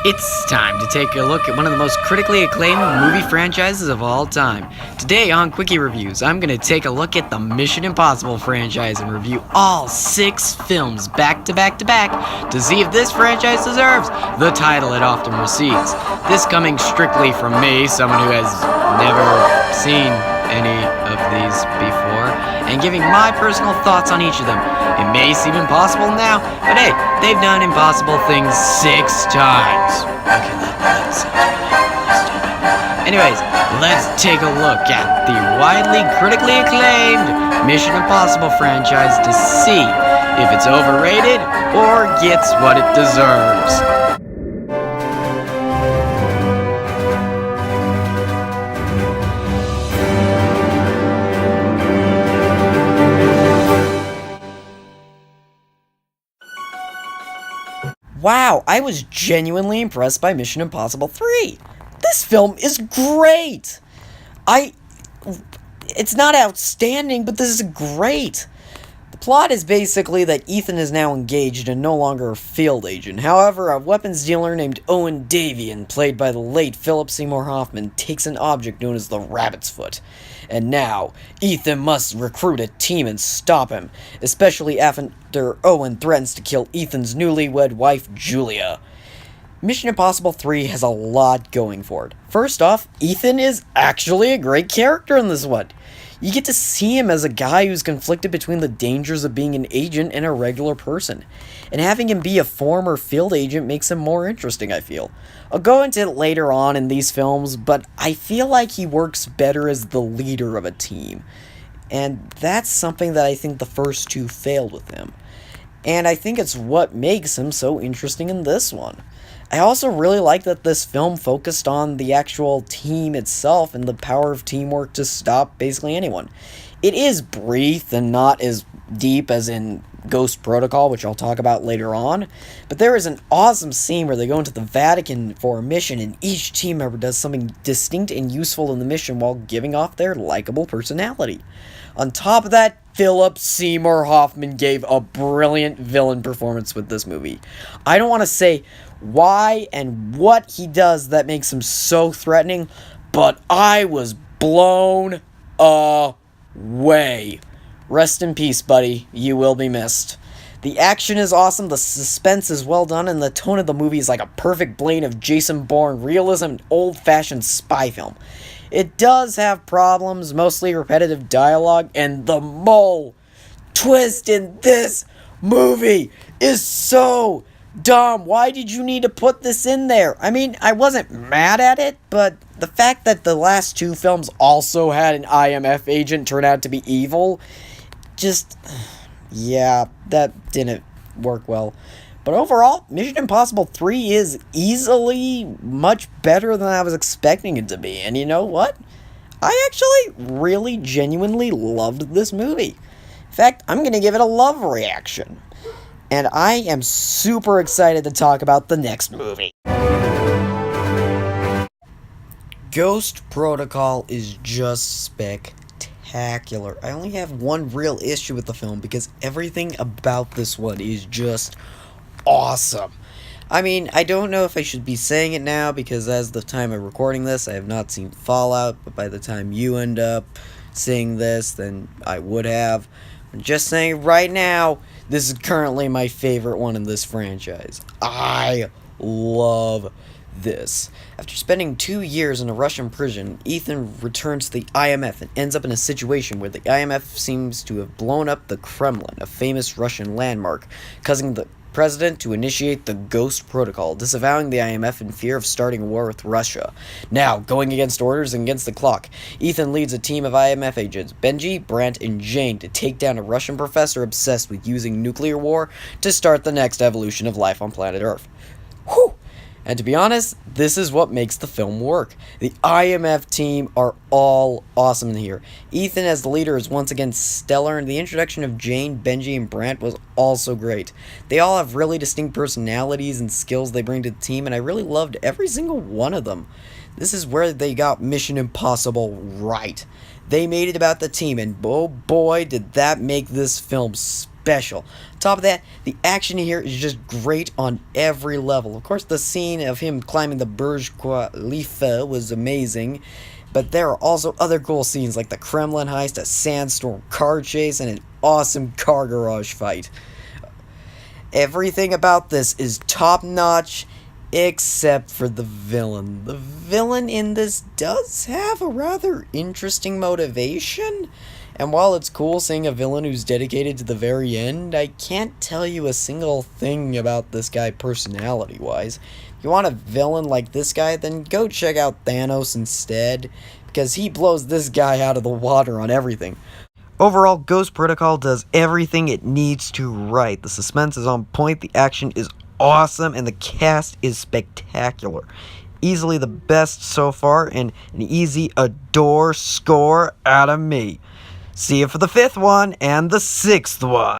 It's time to take a look at one of the most critically acclaimed movie franchises of all time. Today on Quickie Reviews, I'm going to take a look at the Mission Impossible franchise and review all 6 films back to back to back to see if this franchise deserves the title it often receives. This coming strictly from me, someone who has never seen any of these before, and giving my personal thoughts on each of them. It may seem impossible now, but hey, they've done impossible things 6 times. Okay, that sounds really stupid. Anyways, let's take a look at the widely critically acclaimed Mission Impossible franchise to see if it's overrated or gets what it deserves. Wow, I was genuinely impressed by Mission Impossible 3. This film is great. It's not outstanding, but this is great. The plot is basically that Ethan is now engaged and no longer a field agent. However, a weapons dealer named Owen Davian, played by the late Philip Seymour Hoffman, takes an object known as the Rabbit's Foot. And now, Ethan must recruit a team and stop him, especially after Owen threatens to kill Ethan's newlywed wife, Julia. Mission Impossible 3 has a lot going for it. First off, Ethan is actually a great character in this one. You get to see him as a guy who's conflicted between the dangers of being an agent and a regular person. And having him be a former field agent makes him more interesting, I feel. I'll go into it later on in these films, but I feel like he works better as the leader of a team. And that's something that I think the first 2 failed with him. And I think it's what makes him so interesting in this one. I also really like that this film focused on the actual team itself and the power of teamwork to stop basically anyone. It is brief and not as deep as in Ghost Protocol, which I'll talk about later on, but there is an awesome scene where they go into the Vatican for a mission and each team member does something distinct and useful in the mission while giving off their likable personality. On top of that, Philip Seymour Hoffman gave a brilliant villain performance with this movie. I don't want to say why and what he does that makes him so threatening, but I was blown away. Rest in peace, buddy. You will be missed. The action is awesome, the suspense is well done, and the tone of the movie is like a perfect blend of Jason Bourne realism and old-fashioned spy film. It does have problems, mostly repetitive dialogue, and the mole twist in this movie is so dumb. Why did you need to put this in there? I mean, I wasn't mad at it, but the fact that the last 2 films also had an IMF agent turn out to be evil, yeah, that didn't work well. But overall, Mission Impossible 3 is easily much better than I was expecting it to be. And you know what? I actually really genuinely loved this movie. In fact, I'm going to give it a love reaction. And I am super excited to talk about the next movie. Ghost Protocol is just spectacular. I only have one real issue with the film because everything about this one is just awesome. I mean, I don't know if I should be saying it now because as the time of recording this, I have not seen Fallout, but by the time you end up seeing this, then I would have. I'm just saying right now, this is currently my favorite one in this franchise. I love this. After spending 2 years in a Russian prison, Ethan returns to the IMF and ends up in a situation where the IMF seems to have blown up the Kremlin, a famous Russian landmark, causing the president to initiate the Ghost Protocol, disavowing the IMF in fear of starting a war with Russia. Now, going against orders and against the clock, Ethan leads a team of IMF agents, Benji, Brandt, and Jane, to take down a Russian professor obsessed with using nuclear war to start the next evolution of life on planet Earth. Whew! And to be honest, this is what makes the film work. The IMF team are all awesome in here. Ethan as the leader is once again stellar, and the introduction of Jane, Benji, and Brandt was also great. They all have really distinct personalities and skills they bring to the team, and I really loved every single one of them. This is where they got Mission Impossible right. They made it about the team, and oh boy, did that make this film special. On top of that, the action here is just great on every level. Of course, the scene of him climbing the Burj Khalifa was amazing, but there are also other cool scenes like the Kremlin heist, a sandstorm car chase, and an awesome car garage fight. Everything about this is top-notch, except for the villain. The villain in this does have a rather interesting motivation, and while it's cool seeing a villain who's dedicated to the very end, I can't tell you a single thing about this guy personality-wise. If you want a villain like this guy, then go check out Thanos instead, because he blows this guy out of the water on everything. Overall, Ghost Protocol does everything it needs to right. The suspense is on point, the action is awesome, and the cast is spectacular. Easily the best so far, and an easy adore score out of me. See you for the 5th one and the 6th one.